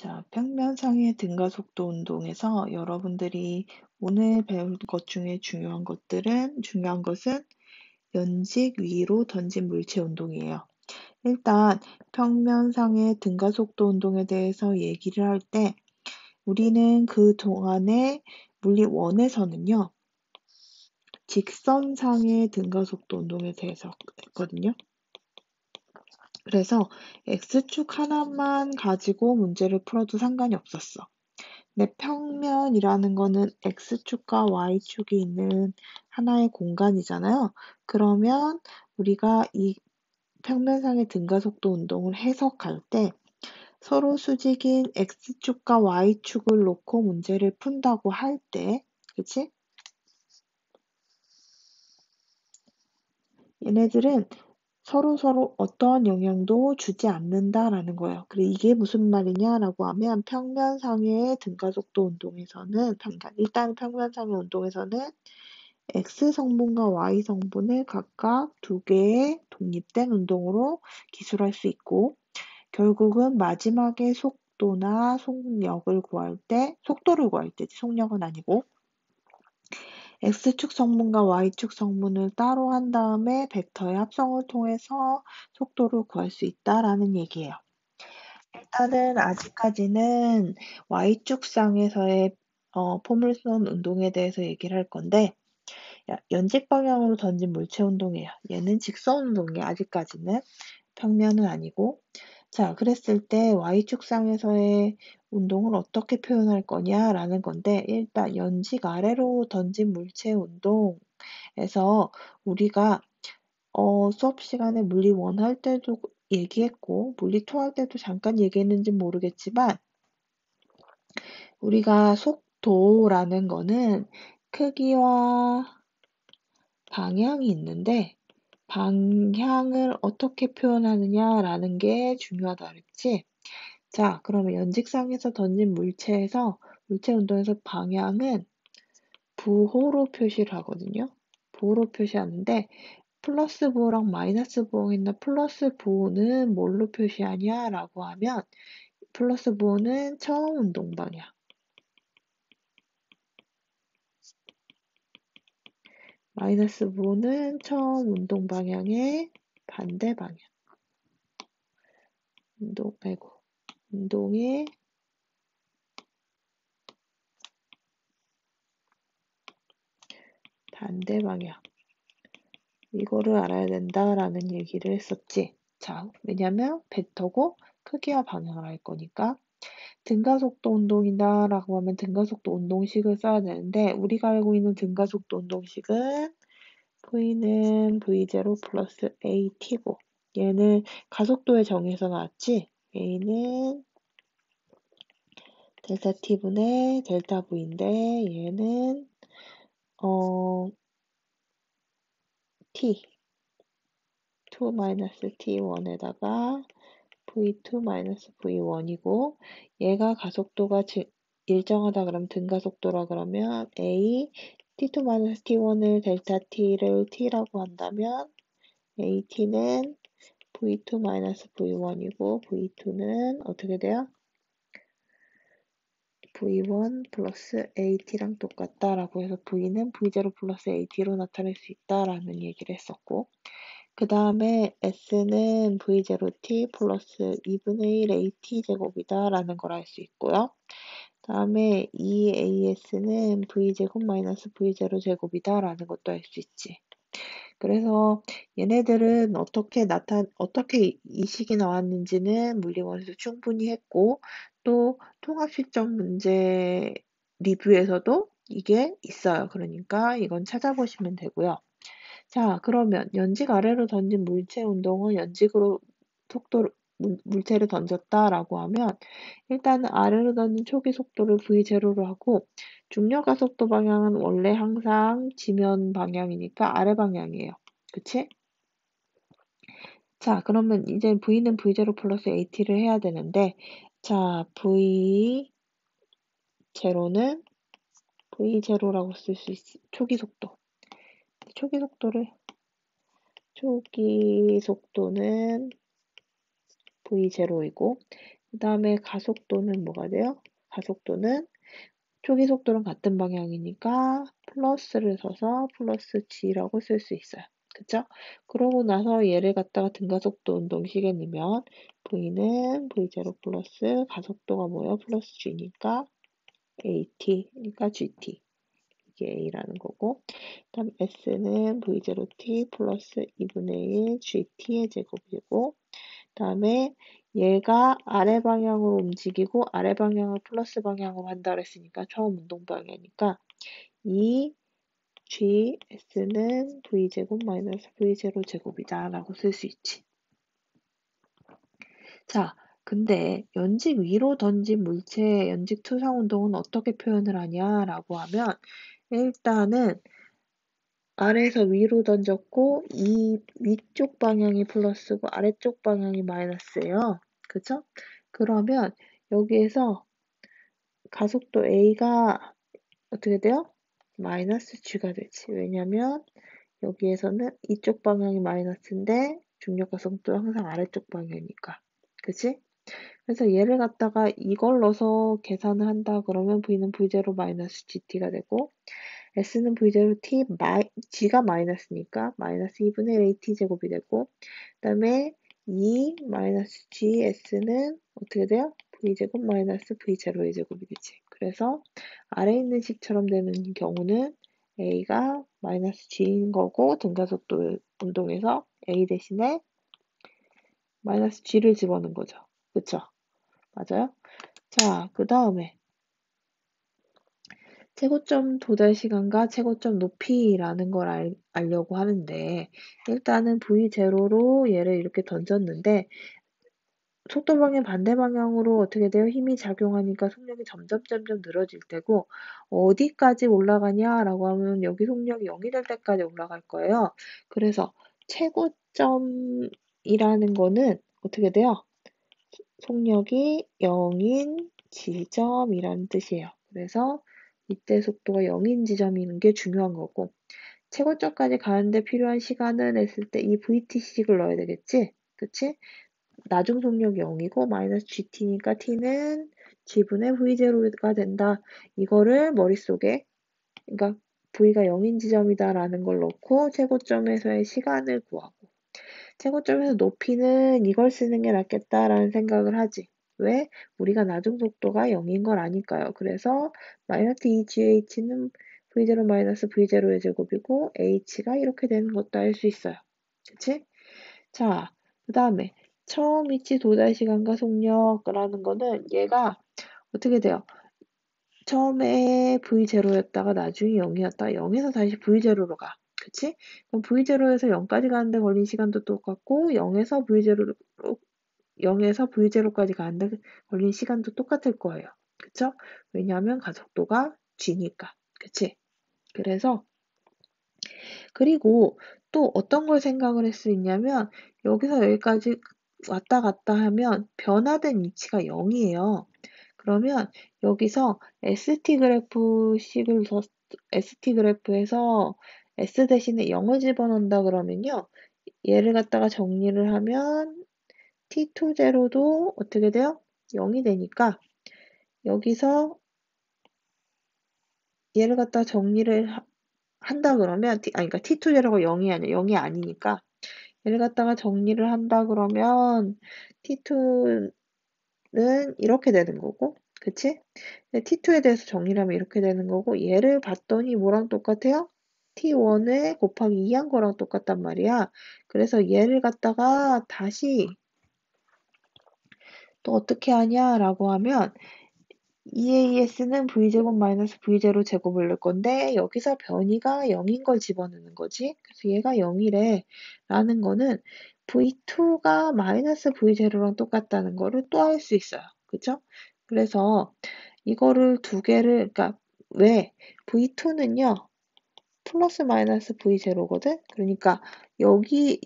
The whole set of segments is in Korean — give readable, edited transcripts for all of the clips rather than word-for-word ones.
자, 평면상의 등가속도 운동에서 여러분들이 오늘 배울 것 중에 중요한 것은 연직 위로 던진 물체 운동이에요. 일단 평면상의 등가속도 운동에 대해서 얘기를 할 때 우리는 그 동안에 물리 원에서는요, 직선상의 등가속도 운동에 대해서 했거든요. 그래서 X축 하나만 가지고 문제를 풀어도 상관이 없었어. 근데 평면이라는 거는 X축과 Y축이 있는 하나의 공간이잖아요. 그러면 우리가 이 평면상의 등가속도 운동을 해석할 때 서로 수직인 X축과 Y축을 놓고 문제를 푼다고 할 때, 그치? 얘네들은 서로 어떠한 영향도 주지 않는다라는 거예요. 그리고 이게 무슨 말이냐라고 하면 평면상의 등가속도 운동에서는 일단 평면상의 운동에서는 X 성분과 Y 성분을 각각 두 개의 독립된 운동으로 기술할 수 있고 결국은 마지막에 속도나 속력을 구할 때 속도를 구할 때지 속력은 아니고 X축 성분과 Y축 성분을 따로 한 다음에 벡터의 합성을 통해서 속도를 구할 수 있다라는 얘기예요. 일단은 아직까지는 Y축상에서의 포물선 운동에 대해서 얘기를 할 건데 연직 방향으로 던진 물체 운동이에요. 얘는 직선 운동이에요. 아직까지는 평면은 아니고. 자, 그랬을 때 Y축상에서의 운동을 어떻게 표현할 거냐라는 건데 일단 연직 아래로 던진 물체 운동에서 우리가 수업 시간에 물리 1 할 때도 얘기했고 물리 2 할 때도 잠깐 얘기했는지 모르겠지만 우리가 속도라는 거는 크기와 방향이 있는데 방향을 어떻게 표현하느냐라는 게 중요하다 그랬지? 자, 그러면 연직상에서 던진 물체 운동에서 방향은 부호로 표시를 하거든요. 부호로 표시하는데 플러스 부호랑 마이너스 부호가 있는 플러스 부호는 뭘로 표시하냐라고 하면 플러스 부호는 처음 운동 방향, 마이너스 부호는 처음 운동 방향의 반대 방향. 운동의 반대 방향. 이거를 알아야 된다라는 얘기를 했었지. 자, 왜냐면 벡터고 크기와 방향을 알 거니까. 등가속도 운동이다라고 하면 등가속도 운동식을 써야 되는데 우리가 알고 있는 등가속도 운동식은 V는 V0 플러스 AT고 얘는 가속도의 정의에서 나왔지? A는 델타 T분의 델타 V인데 얘는 T 2 마이너스 T1에다가 V2 마이너스 V1이고 얘가 가속도가 일정하다 그러면 등가속도라 그러면 A T2 마이너스 T1을 델타 T를 T라고 한다면 AT는 V2 마이너스 V1이고 V2는 어떻게 돼요? V1 플러스 AT랑 똑같다라고 해서 V는 V0 플러스 AT로 나타낼 수 있다라는 얘기를 했었고 그 다음에 S는 V0T 플러스 2분의 1 AT 제곱이다 라는 걸 알 수 있고요. 다음에 2AS는 V제곱 마이너스 V0 제곱이다 라는 것도 알 수 있지. 그래서 얘네들은 어떻게 이 식이 나왔는지는 물리원에서 충분히 했고 또 통합실전 문제 리뷰에서도 이게 있어요. 그러니까 이건 찾아보시면 되고요. 자, 그러면 연직 아래로 던진 물체 운동을 연직으로 물체를 던졌다라고 하면 일단은 아래로 던진 초기 속도를 V0로 하고 중력 가속도 방향은 원래 항상 지면 방향이니까 아래 방향이에요. 그치? 자, 그러면 이제 V는 V0 플러스 AT를 해야 되는데 자, V0라고 쓸 수 있어. 초기 속도. 초기 속도는 V0이고 그 다음에 가속도는 뭐가 돼요? 가속도는 초기 속도랑 같은 방향이니까 플러스를 써서 플러스 g라고 쓸 수 있어요. 그쵸? 그러고 나서 얘를 갖다가 등가속도 운동식에 넣으면 v는 v0 플러스 가속도가 뭐예요? 플러스 g니까 at니까 gt. 이게 a라는 거고, 그다음 s는 v0t 플러스 2분의 1 gt의 제곱이고, 그다음에 얘가 아래 방향으로 움직이고 아래 방향을 플러스 방향으로 한다 그랬으니까 처음 운동 방향이니까 이 gs는 v제곱 마이너스 v0 제곱이다 라고 쓸 수 있지. 자, 근데 연직 위로 던진 물체의 연직 투상 운동은 어떻게 표현을 하냐라고 하면 일단은 아래에서 위로 던졌고 이 위쪽 방향이 플러스고 아래쪽 방향이 마이너스예요. 그쵸? 그러면 여기에서 가속도 a가 어떻게 돼요? 마이너스 g가 되지. 왜냐면 여기에서는 이쪽 방향이 마이너스인데 중력 가속도 항상 아래쪽 방향이니까. 그치? 그래서 얘를 갖다가 이걸 넣어서 계산을 한다 그러면 v는 v0 마이너스 gt가 되고 s는 v0 t g가 마이너스니까 마이너스 2분의 1 at 제곱이 되고 그 다음에 2 마이너스 g s는 어떻게 돼요? v제곱 마이너스 v0의 제곱이 되지. 그래서 아래 있는 식처럼 되는 경우는 a가 마이너스 g인 거고 등가속도 운동에서 a 대신에 마이너스 g를 집어넣은 거죠. 그쵸? 맞아요? 자, 그 다음에 최고점 도달 시간과 최고점 높이라는 걸 알려고 하는데 일단은 V0로 얘를 이렇게 던졌는데 속도 방향 반대 방향으로 어떻게 돼요? 힘이 작용하니까 속력이 점점 늘어질 테고 어디까지 올라가냐라고 하면 여기 속력이 0이 될 때까지 올라갈 거예요. 그래서 최고점이라는 거는 어떻게 돼요? 속력이 0인 지점이라는 뜻이에요. 그래서 이때 속도가 0인 지점인 게 중요한 거고 최고점까지 가는데 필요한 시간은 했을 때 이 VT식을 넣어야 되겠지? 그치? 나중 속력이 0이고 마이너스 GT니까 T는 G분의 V0가 된다. 이거를 머릿속에 그러니까 V가 0인 지점이다라는 걸 넣고 최고점에서의 시간을 구하고 최고점에서 높이는 이걸 쓰는 게 낫겠다라는 생각을 하지. 왜? 우리가 나중 속도가 0인 걸 아니까요. 그래서 마이너스 2GH는 V0 마이너스 V0의 제곱이고 H가 이렇게 되는 것도 알 수 있어요. 그치? 자, 그 다음에 처음 위치 도달 시간과 속력이라는 거는 얘가 어떻게 돼요? 처음에 V0였다가 나중에 0이었다. 0에서 다시 V0로 가. 그치? 그럼 V0에서 0까지 가는데 걸린 시간도 똑같고 0에서 V0까지 가는데 걸린 시간도 똑같을 거예요. 그쵸? 왜냐하면 가속도가 g니까. 그치? 그래서 그리고 또 어떤 걸 생각을 할 수 있냐면 여기서 여기까지 왔다 갔다 하면 변화된 위치가 0이에요. 그러면 여기서 ST 그래프에서 S 대신에 0을 집어넣는다 그러면요. 얘를 갖다가 정리를 하면 T20도 어떻게 돼요? 0이 되니까 여기서 얘를 갖다 정리를 한다 그러면 그러니까 T20가 0이 아니야. 0이 아니니까 얘를 갖다가 정리를 한다 그러면 T2는 이렇게 되는 거고 그치? T2에 대해서 정리를 하면 이렇게 되는 거고 얘를 봤더니 뭐랑 똑같아요? T1에 곱하기 2한 거랑 똑같단 말이야. 그래서 얘를 갖다가 다시 또 어떻게 하냐라고 하면 EAS는 V제곱 마이너스 V0 제곱을 넣을 건데 여기서 변이가 0인 걸 집어넣는 거지. 그래서 얘가 0이래 라는 거는 V2가 마이너스 V0랑 똑같다는 거를 또 알 수 있어요. 그쵸? 그래서 이거를 두 개를 그러니까 왜 V2는요. 플러스 마이너스 V0거든? 그러니까 여기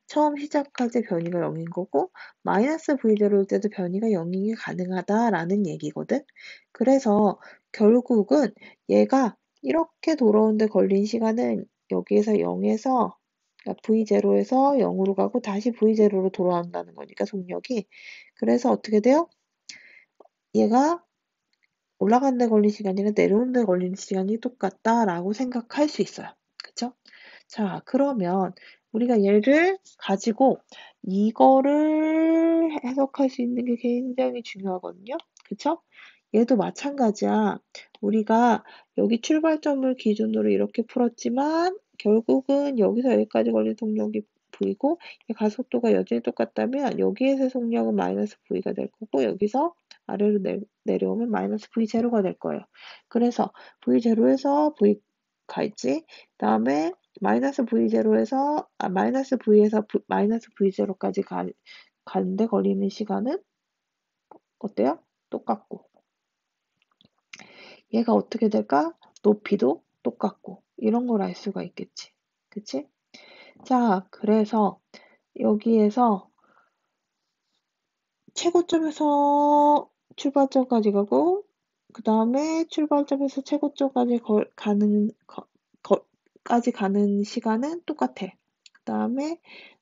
처음 시작할 때 변이가 0인 거고 마이너스 V0일 때도 변이가 0이 가능하다라는 얘기거든? 그래서 결국은 얘가 이렇게 돌아오는데 걸린 시간은 여기에서 0에서 그러니까 V0에서 0으로 가고 다시 V0로 돌아온다는 거니까 속력이. 그래서 어떻게 돼요? 얘가 올라가는 데 걸린 시간이랑 내려오는 데 걸리는 시간이 똑같다라고 생각할 수 있어요. 그쵸? 자, 그러면 우리가 얘를 가지고 이거를 해석할 수 있는 게 굉장히 중요하거든요. 그쵸? 얘도 마찬가지야. 우리가 여기 출발점을 기준으로 이렇게 풀었지만 결국은 여기서 여기까지 걸린 속력이 V고 가속도가 여전히 똑같다면 여기에서 속력은 마이너스 V가 될 거고 여기서 아래로 내려오면 마이너스 V0가 될 거예요. 그래서 V0에서 V 갈지, 다음에 마이너스 V0에서, 마이너스 V에서 마이너스 V0까지 가는데 걸리는 시간은 어때요? 똑같고. 얘가 어떻게 될까? 높이도 똑같고. 이런 걸 알 수가 있겠지. 그치? 자, 그래서 여기에서 최고점에서 출발점까지 가고 그 다음에 출발점에서 최고점까지 까지 가는 시간은 똑같아. 그 다음에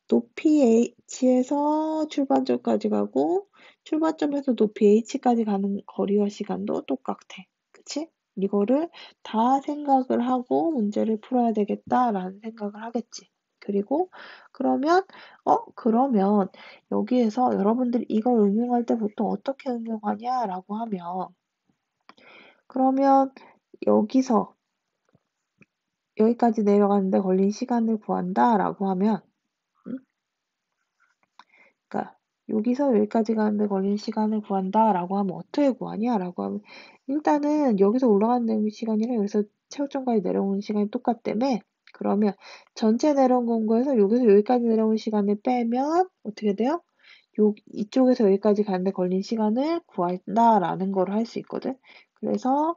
높이 h에서 출발점까지 가고 출발점에서 높이 h까지 가는 거리와 시간도 똑같아. 그치? 이거를 다 생각을 하고 문제를 풀어야 되겠다라는 생각을 하겠지. 그리고 그러면 여기에서 여러분들이 이걸 응용할 때 보통 어떻게 응용하냐라고 하면 그러면 여기서 여기까지 내려가는데 걸린 시간을 구한다라고 하면 그러니까 여기서 여기까지 가는데 걸린 시간을 구한다라고 하면 어떻게 구하냐라고 하면 일단은 여기서 올라가는 시간이랑 여기서 최고점까지 내려오는 시간이 똑같다며 그러면 전체 내려온 공고에서 여기서 여기까지 내려온 시간을 빼면 어떻게 돼요? 이쪽에서 여기까지 가는데 걸린 시간을 구한다라는 걸 할 수 있거든. 그래서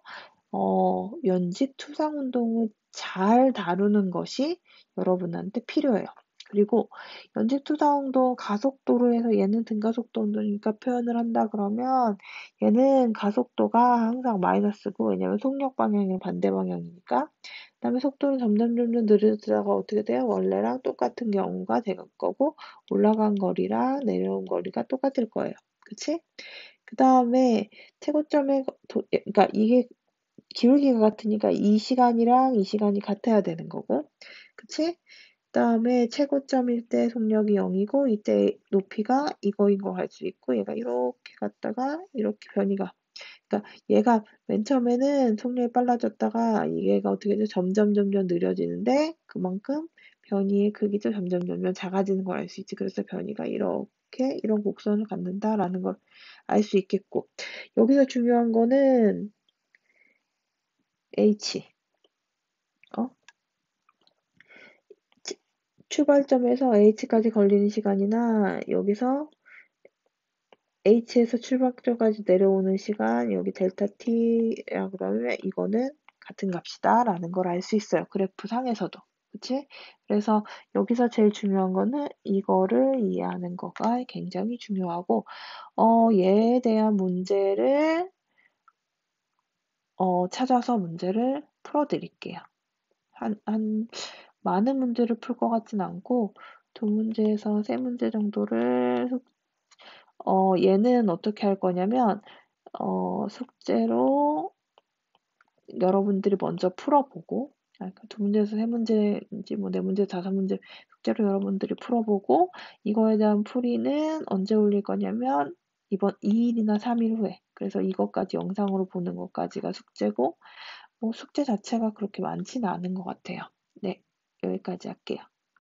연직 투상 운동을 잘 다루는 것이 여러분한테 필요해요. 그리고 연직 투상 운동 가속도로에서 얘는 등가속도 운동이니까 표현을 한다 그러면 얘는 가속도가 항상 마이너스고 왜냐면 속력 방향이 반대 방향이니까 그다음에 속도는 점점 느려지다가 어떻게 돼요? 원래랑 똑같은 경우가 될 거고 올라간 거리랑 내려온 거리가 똑같을 거예요. 그치? 그 다음에 최고점에 그러니까 이게 기울기가 같으니까 이 시간이랑 이 시간이 같아야 되는 거고 그치? 그 다음에 최고점일 때 속력이 0이고 이때 높이가 이거인 거 알 수 있고 얘가 이렇게 갔다가 이렇게 변이가 그러니까 얘가 맨 처음에는 속력이 빨라졌다가 얘가 어떻게 돼? 점점 느려지는데 그만큼 변이의 크기도 점점 작아지는 걸 알 수 있지. 그래서 변이가 이렇게 이런 곡선을 갖는다라는 걸 알 수 있겠고 여기서 중요한 거는 h 어? 출발점에서 h까지 걸리는 시간이나 여기서 h에서 출발점까지 내려오는 시간 여기 델타 t라 그러면 이거는 같은 값이다 라는 걸 알 수 있어요. 그래프 상에서도. 그치? 그래서 여기서 제일 중요한 거는 이거를 이해하는 거가 굉장히 중요하고 얘에 대한 문제를 찾아서 문제를 풀어 드릴게요. 많은 문제를 풀 것 같진 않고 2문제에서 3문제 정도를 얘는 어떻게 할 거냐면 숙제로 여러분들이 먼저 풀어보고 그러니까 2문제에서 3문제인지 뭐 4문제, 5문제 숙제로 여러분들이 풀어보고 이거에 대한 풀이는 언제 올릴 거냐면 이번 2일이나 3일 후에 그래서 이것까지 영상으로 보는 것까지가 숙제고 뭐 숙제 자체가 그렇게 많지는 않은 것 같아요. 네, 여기까지 할게요.